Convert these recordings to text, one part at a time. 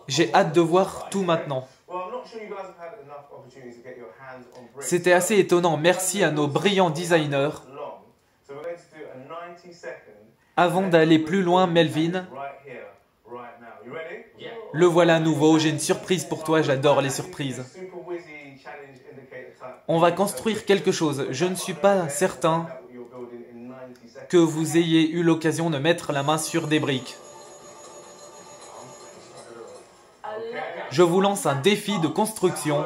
J'ai hâte de voir tout maintenant. C'était assez étonnant. Merci à nos brillants designers. Avant d'aller plus loin, Melvin, le voilà à nouveau. J'ai une surprise pour toi. J'adore les surprises. On va construire quelque chose. Je ne suis pas certain que vous ayez eu l'occasion de mettre la main sur des briques. Je vous lance un défi de construction.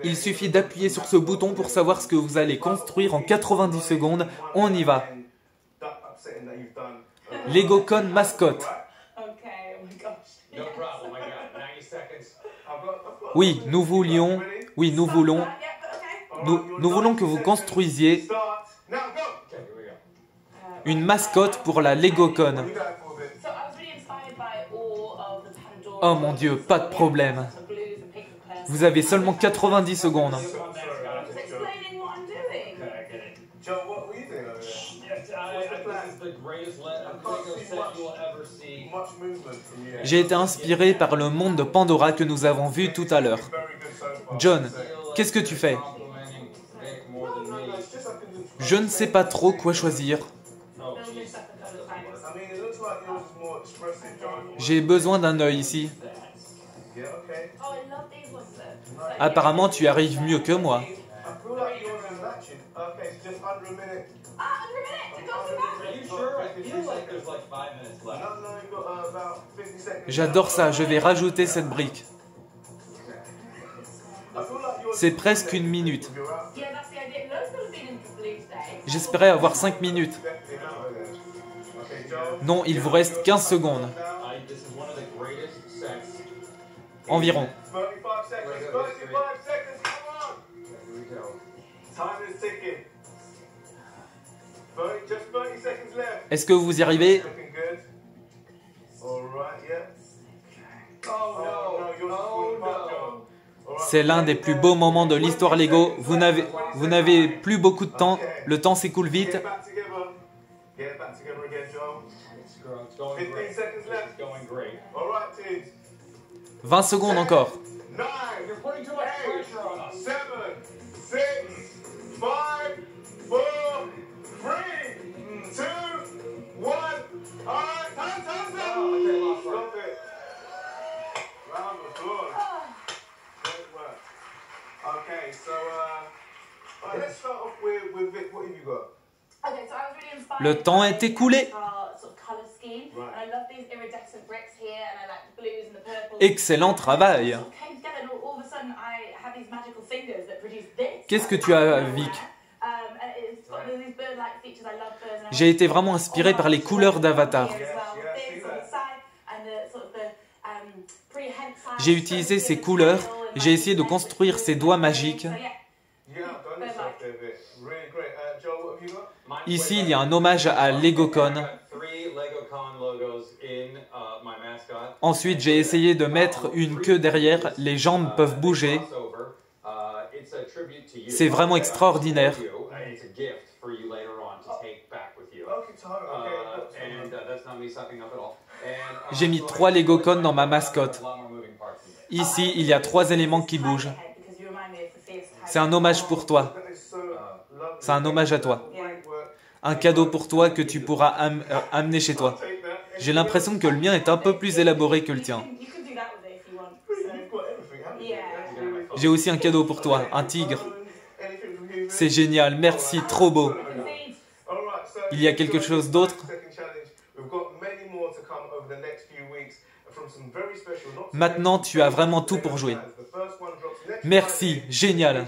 Il suffit d'appuyer sur ce bouton pour savoir ce que vous allez construire en 90 secondes. On y va. LegoCon mascotte. Oui, nous voulons que vous construisiez une mascotte pour la LegoCon. Oh mon Dieu, pas de problème. Vous avez seulement 90 secondes. J'ai été inspiré par le monde de Pandora que nous avons vu tout à l'heure. John, qu'est-ce que tu fais? Je ne sais pas trop quoi choisir. J'ai besoin d'un œil ici. Apparemment, tu arrives mieux que moi. J'adore ça, je vais rajouter cette brique. C'est presque une minute. J'espérais avoir 5 minutes. Non, il vous reste 15 secondes. Environ. Est-ce que vous y arrivez? C'est l'un des plus beaux moments de l'histoire Lego. Vous n'avez plus beaucoup de temps. Le temps s'écoule vite. 20 secondes encore. Le temps est écoulé. Excellent travail. Qu'est-ce que tu as, Vic? J'ai été vraiment inspiré par les couleurs d'Avatar. J'ai utilisé ces couleurs, j'ai essayé de construire ces doigts magiques. Ici, il y a un hommage à LegoCon. Ensuite, j'ai essayé de mettre une queue derrière, les jambes peuvent bouger. C'est vraiment extraordinaire. J'ai mis 3 LegoCon dans ma mascotte. Ici, il y a 3 éléments qui bougent. C'est un hommage pour toi. C'est un hommage à toi. Un cadeau pour toi que tu pourras amener chez toi. J'ai l'impression que le mien est un peu plus élaboré que le tien. J'ai aussi un cadeau pour toi, un tigre. C'est génial, merci, trop beau. Il y a quelque chose d'autre? Maintenant, tu as vraiment tout pour jouer. Merci, génial.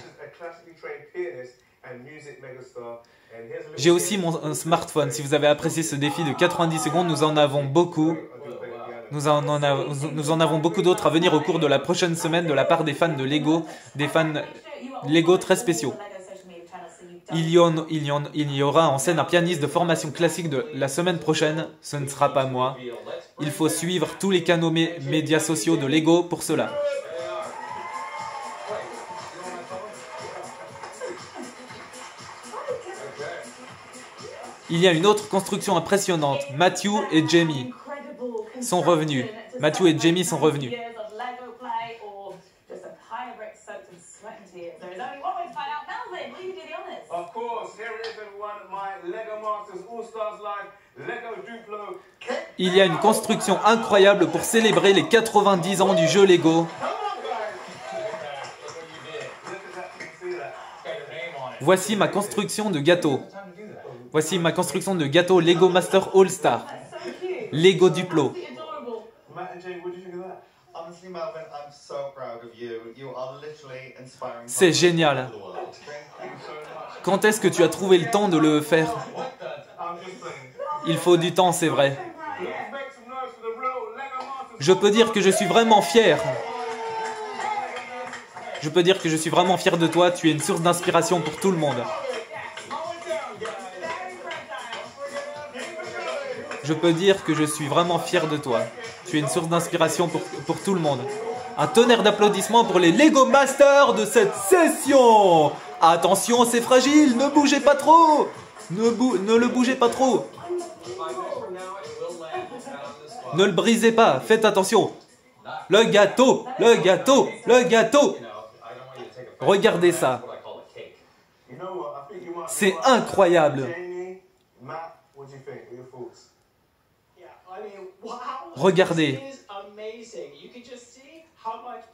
J'ai aussi mon smartphone. Si vous avez apprécié ce défi de 90 secondes, nous en avons beaucoup. Nous en avons beaucoup d'autres à venir au cours de la prochaine semaine de la part des fans de Lego, des fans Lego très spéciaux. Il y aura en scène un pianiste de formation classique de la semaine prochaine. Ce ne sera pas moi. Il faut suivre tous les canaux médias sociaux de Lego pour cela. Il y a une autre construction impressionnante. Matthew et Jamie sont revenus. Matthew et Jamie sont revenus. Il y a une construction incroyable pour célébrer les 90 ans du jeu Lego. Voici ma construction de gâteau. Voici ma construction de gâteau Lego Master All Star. Lego Duplo. C'est génial. Quand est-ce que tu as trouvé le temps de le faire? Il faut du temps, c'est vrai. Je peux dire que je suis vraiment fier. Je peux dire que je suis vraiment fier de toi. Tu es une source d'inspiration pour tout le monde. Je peux dire que je suis vraiment fier de toi. Tu es une source d'inspiration pour tout le monde. Un tonnerre d'applaudissements pour les Lego Masters de cette session. Attention, c'est fragile, ne bougez pas trop. Ne le bougez pas trop. Ne le brisez pas, faites attention. Le gâteau, le gâteau, le gâteau. Regardez ça. C'est incroyable. Regardez.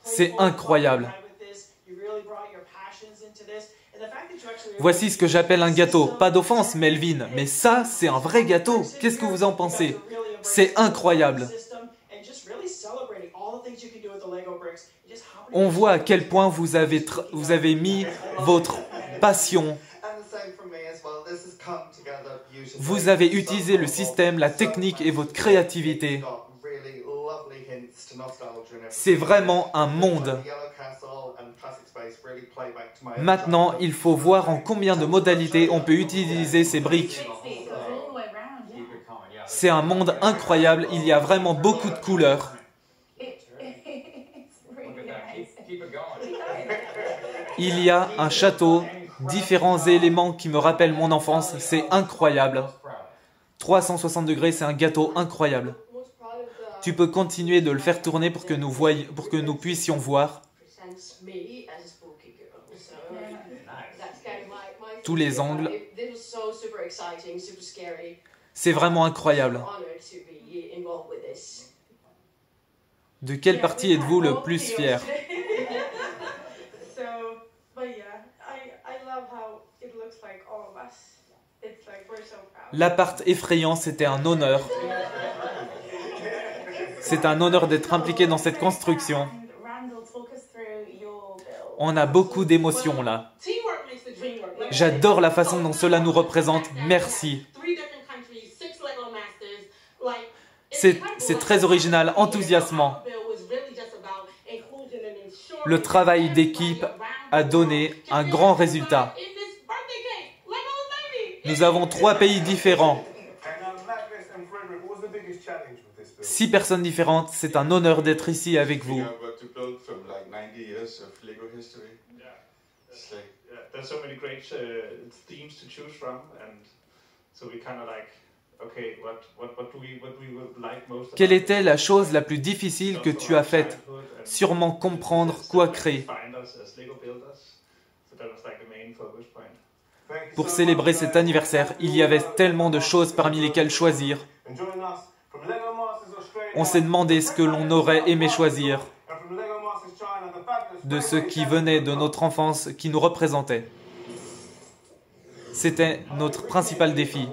C'est incroyable. Voici ce que j'appelle un gâteau. Pas d'offense, Melvin, mais ça, c'est un vrai gâteau. Qu'est-ce que vous en pensez? C'est incroyable. On voit à quel point vous avez mis votre passion. Vous avez utilisé le système, la technique et votre créativité. C'est vraiment un monde. Maintenant, il faut voir en combien de modalités on peut utiliser ces briques. C'est un monde incroyable, il y a vraiment beaucoup de couleurs. Il y a un château, différents éléments qui me rappellent mon enfance, c'est incroyable. 360 degrés, c'est un gâteau incroyable. Tu peux continuer de le faire tourner pour que nous puissions voir tous les angles. C'est vraiment incroyable. De quelle partie êtes-vous le plus fier? L'appart effrayant, c'était un honneur. C'est un honneur d'être impliqué dans cette construction. On a beaucoup d'émotions là. J'adore la façon dont cela nous représente. Merci. C'est très original, enthousiasmant. Le travail d'équipe a donné un grand résultat. Nous avons 3 pays différents. 6 personnes différentes. C'est un honneur d'être ici avec vous. Quelle était la chose la plus difficile que tu as faite? Sûrement comprendre quoi créer. Pour célébrer cet anniversaire, il y avait tellement de choses parmi lesquelles choisir. On s'est demandé ce que l'on aurait aimé choisir de ce qui venait de notre enfance, qui nous représentait. C'était notre principal défi.